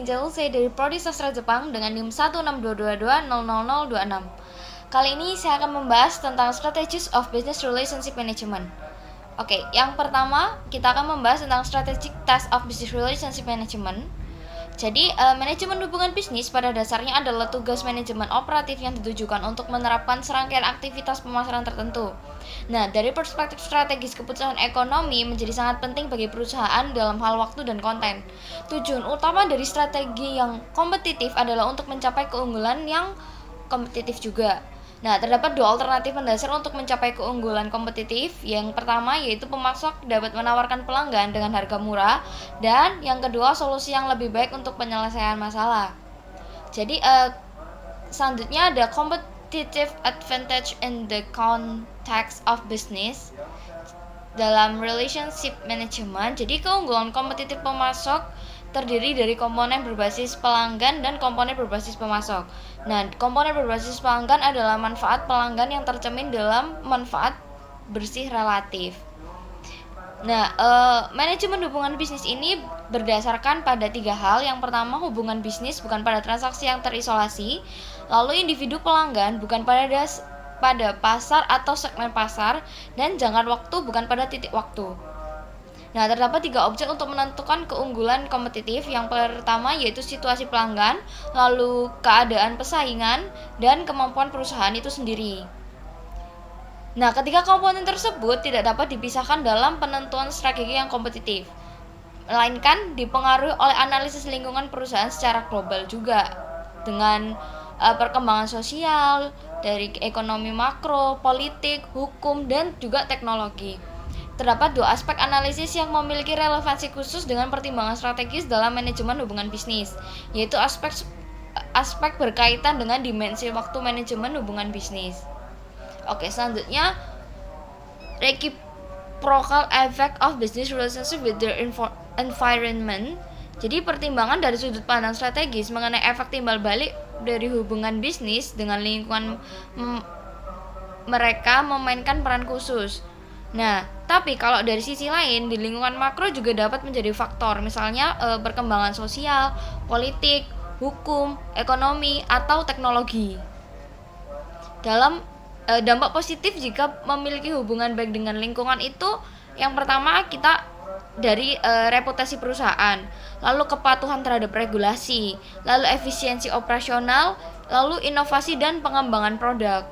Angel, saya dari Prodi Sastra Jepang dengan NIM 16222000026. Kali ini saya akan membahas tentang Strategies of Business Relationship Management. Oke, yang pertama kita akan membahas tentang Strategic Task of Business Relationship Management. Jadi, manajemen hubungan bisnis pada dasarnya adalah tugas manajemen operatif yang ditujukan untuk menerapkan serangkaian aktivitas pemasaran tertentu. Nah, dari perspektif strategis, keputusan ekonomi menjadi sangat penting bagi perusahaan dalam hal waktu dan konten. Tujuan utama dari strategi yang kompetitif adalah untuk mencapai keunggulan yang kompetitif juga. Nah, terdapat dua alternatif mendasar untuk mencapai keunggulan kompetitif. Yang pertama yaitu pemasok dapat menawarkan pelanggan dengan harga murah, dan yang kedua solusi yang lebih baik untuk penyelesaian masalah. Jadi, selanjutnya ada competitive advantage in the context of business dalam relationship management. Jadi, keunggulan kompetitif pemasok terdiri dari komponen berbasis pelanggan dan komponen berbasis pemasok. Nah, komponen berbasis pelanggan adalah manfaat pelanggan yang tercermin dalam manfaat bersih relatif. Nah, manajemen hubungan bisnis ini berdasarkan pada tiga hal. Yang pertama, hubungan bisnis bukan pada transaksi yang terisolasi. Lalu, individu pelanggan bukan pada pasar atau segmen pasar, dan jangka waktu bukan pada titik waktu. Nah, terdapat tiga objek untuk menentukan keunggulan kompetitif. Yang pertama yaitu situasi pelanggan, lalu keadaan pesaingan, dan kemampuan perusahaan itu sendiri. Nah, ketiga komponen tersebut tidak dapat dipisahkan dalam penentuan strategi yang kompetitif, melainkan dipengaruhi oleh analisis lingkungan perusahaan secara global juga, dengan perkembangan sosial, dari ekonomi makro, politik, hukum, dan juga teknologi. Terdapat dua aspek analisis yang memiliki relevansi khusus dengan pertimbangan strategis dalam manajemen hubungan bisnis, yaitu aspek berkaitan dengan dimensi waktu manajemen hubungan bisnis. Oke, selanjutnya reciprocal effect of business relationship with their environment. Jadi, pertimbangan dari sudut pandang strategis mengenai efek timbal balik dari hubungan bisnis dengan lingkungan mereka memainkan peran khusus. Nah, tapi kalau dari sisi lain, di lingkungan makro juga dapat menjadi faktor, misalnya perkembangan sosial, politik, hukum, ekonomi, atau teknologi. Dalam dampak positif jika memiliki hubungan baik dengan lingkungan itu, yang pertama kita dari reputasi perusahaan, lalu kepatuhan terhadap regulasi, lalu efisiensi operasional, lalu inovasi dan pengembangan produk.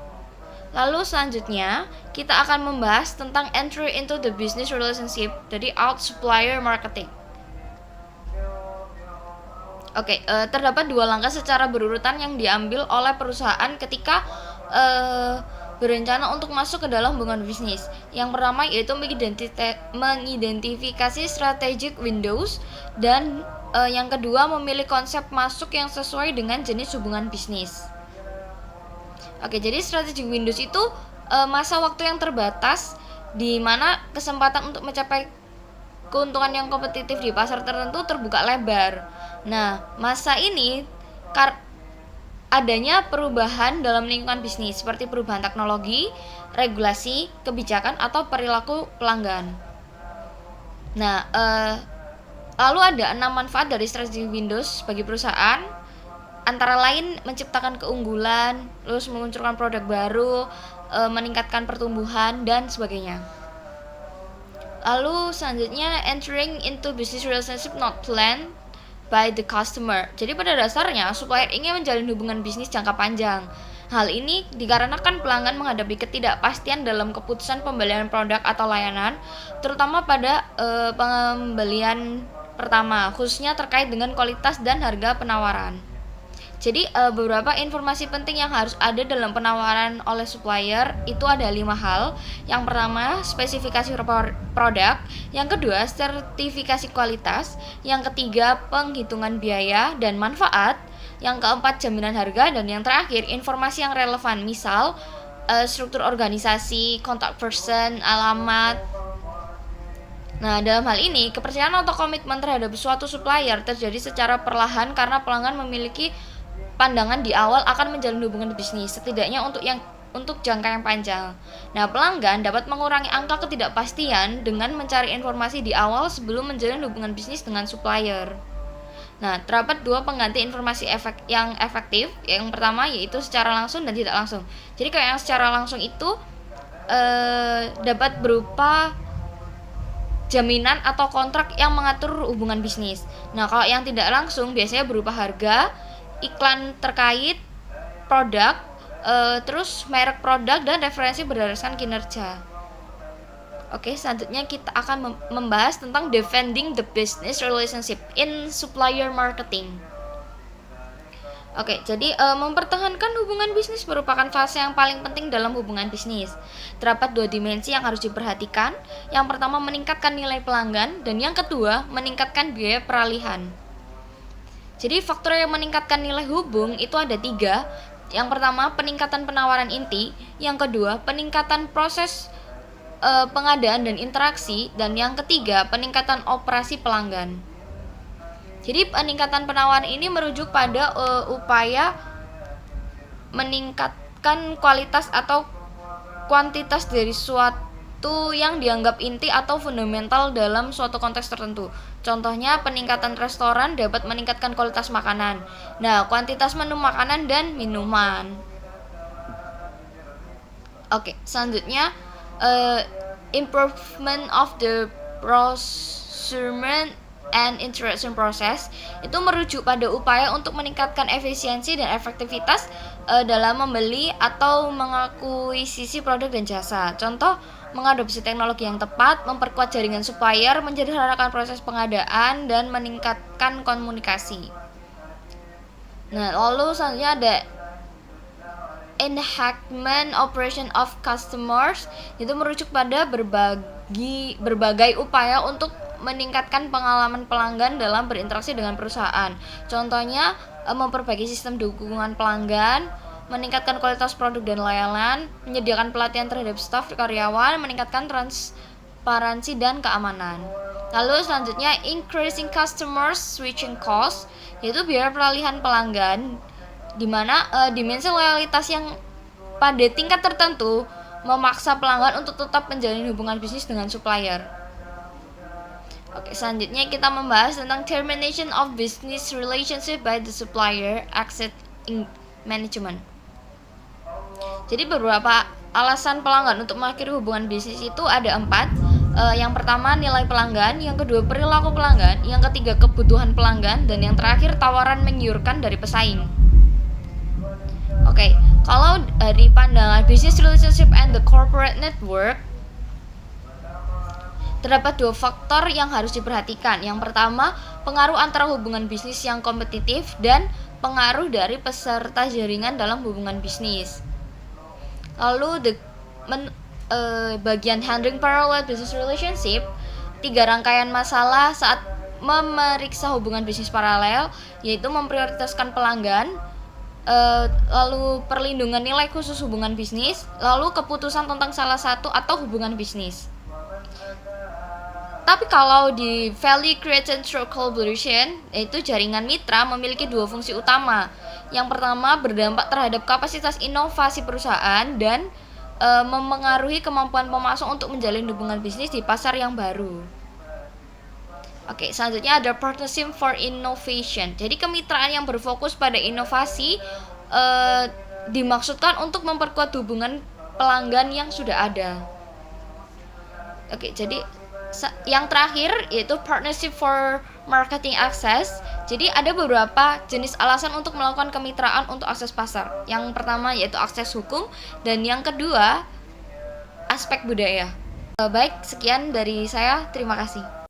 Lalu selanjutnya kita akan membahas tentang entry into the business relationship dari out supplier marketing. Oke, terdapat dua langkah secara berurutan yang diambil oleh perusahaan ketika berencana untuk masuk ke dalam hubungan bisnis. Yang pertama yaitu mengidentifikasi strategic windows, dan yang kedua memilih konsep masuk yang sesuai dengan jenis hubungan bisnis. Oke, jadi strategic windows itu masa waktu yang terbatas di mana kesempatan untuk mencapai keuntungan yang kompetitif di pasar tertentu terbuka lebar. Nah, masa ini adanya perubahan dalam lingkungan bisnis seperti perubahan teknologi, regulasi, kebijakan, atau perilaku pelanggan. Nah, lalu ada 6 manfaat dari strategic windows bagi perusahaan. Antara lain menciptakan keunggulan, terus meluncurkan produk baru, meningkatkan pertumbuhan, dan sebagainya. Lalu selanjutnya entering into business relationship not planned by the customer. Jadi pada dasarnya supplier ingin menjalin hubungan bisnis jangka panjang. Hal ini dikarenakan pelanggan menghadapi ketidakpastian dalam keputusan pembelian produk atau layanan, terutama pada pembelian pertama, khususnya terkait dengan kualitas dan harga penawaran. Jadi beberapa informasi penting yang harus ada dalam penawaran oleh supplier itu ada 5 hal. Yang pertama, spesifikasi produk. Yang kedua, sertifikasi kualitas. Yang ketiga, penghitungan biaya dan manfaat. Yang keempat, jaminan harga. Dan yang terakhir, informasi yang relevan. Misal, struktur organisasi, contact person, alamat. Nah, dalam hal ini, kepercayaan atau komitmen terhadap suatu supplier terjadi secara perlahan karena pelanggan memiliki pandangan di awal akan menjalin hubungan bisnis, setidaknya untuk jangka yang panjang. Nah, pelanggan dapat mengurangi angka ketidakpastian dengan mencari informasi di awal sebelum menjalin hubungan bisnis dengan supplier. Nah, terdapat dua pengganti informasi yang efektif. Yang pertama yaitu secara langsung dan tidak langsung. Jadi kalau yang secara langsung itu dapat berupa jaminan atau kontrak yang mengatur hubungan bisnis. Nah, kalau yang tidak langsung biasanya berupa harga, iklan terkait produk, terus merek produk dan referensi berdasarkan kinerja. Oke, selanjutnya kita akan membahas tentang defending the business relationship in supplier marketing. Oke, jadi mempertahankan hubungan bisnis merupakan fase yang paling penting dalam hubungan bisnis. Terdapat dua dimensi yang harus diperhatikan. Yang pertama meningkatkan nilai pelanggan dan yang kedua meningkatkan biaya peralihan. Jadi faktor yang meningkatkan nilai hubung itu ada 3. Yang pertama peningkatan penawaran inti, yang kedua peningkatan proses pengadaan dan interaksi, dan yang ketiga peningkatan operasi pelanggan. Jadi peningkatan penawaran ini merujuk pada upaya meningkatkan kualitas atau kuantitas dari suatu yang dianggap inti atau fundamental dalam suatu konteks tertentu. Contohnya peningkatan restoran dapat meningkatkan kualitas makanan. Nah, kuantitas menu makanan dan minuman. Oke, selanjutnya improvement of the procurement and interaction process itu merujuk pada upaya untuk meningkatkan efisiensi dan efektivitas dalam membeli atau mengakuisisi produk dan jasa. Contoh, mengadopsi teknologi yang tepat, memperkuat jaringan supplier, menyederhanakan proses pengadaan, dan meningkatkan komunikasi. Nah, lalu selanjutnya ada enhancement operation of customers, itu merujuk pada berbagai upaya untuk meningkatkan pengalaman pelanggan dalam berinteraksi dengan perusahaan. Contohnya memperbaiki sistem dukungan pelanggan, meningkatkan kualitas produk dan layanan, menyediakan pelatihan terhadap staf karyawan, meningkatkan transparansi dan keamanan. Lalu selanjutnya increasing customers switching cost, yaitu biaya peralihan pelanggan, di mana dimensi loyalitas yang pada tingkat tertentu memaksa pelanggan untuk tetap menjalin hubungan bisnis dengan supplier. Oke, selanjutnya kita membahas tentang termination of business relationship by the supplier, exit management. Jadi beberapa alasan pelanggan untuk mengakhiri hubungan bisnis itu ada 4. Yang pertama nilai pelanggan, yang kedua perilaku pelanggan, yang ketiga kebutuhan pelanggan, dan yang terakhir tawaran menggiurkan dari pesaing. Oke, kalau dari pandangan business relationship and the corporate network, terdapat 2 faktor yang harus diperhatikan. Yang pertama, pengaruh antara hubungan bisnis yang kompetitif dan pengaruh dari peserta jaringan dalam hubungan bisnis. Lalu bagian handling parallel business relationship, 3 rangkaian masalah saat memeriksa hubungan bisnis paralel, yaitu memprioritaskan pelanggan, lalu perlindungan nilai khusus hubungan bisnis, lalu keputusan tentang salah satu atau hubungan bisnis. Tapi kalau di value creation through collaboration, yaitu jaringan mitra memiliki 2 fungsi utama. Yang pertama berdampak terhadap kapasitas inovasi perusahaan dan memengaruhi kemampuan pemasok untuk menjalin hubungan bisnis di pasar yang baru. Oke, selanjutnya ada partnership for innovation. Jadi kemitraan yang berfokus pada inovasi dimaksudkan untuk memperkuat hubungan pelanggan yang sudah ada. Oke, jadi yang terakhir yaitu partnership for marketing access. Jadi ada beberapa jenis alasan untuk melakukan kemitraan untuk akses pasar. Yang pertama yaitu akses hukum, dan yang kedua aspek budaya. Baik, sekian dari saya. Terima kasih.